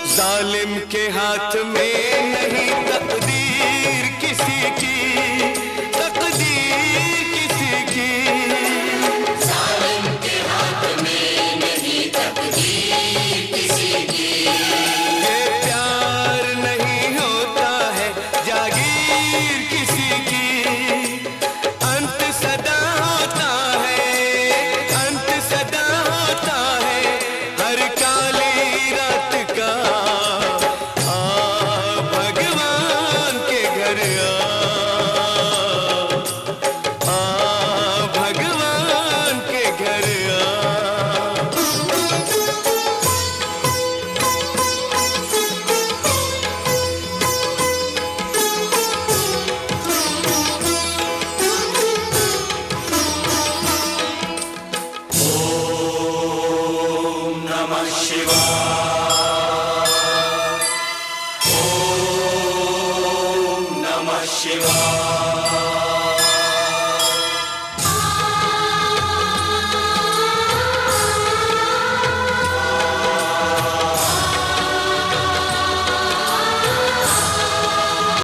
जालिम के हाथ में नहीं तकदीर किसी की, तकदीर किसी की। जालिम के हाथ में नहीं तकदीर किसी की। ये प्यार नहीं होता है जागीर किसी की। अंत सदा होता है, अंत सदा होता है हर काली रात का। भगवान के घर भगवान के घर ओम नमः शिवाय। ओम नमः शिवाय।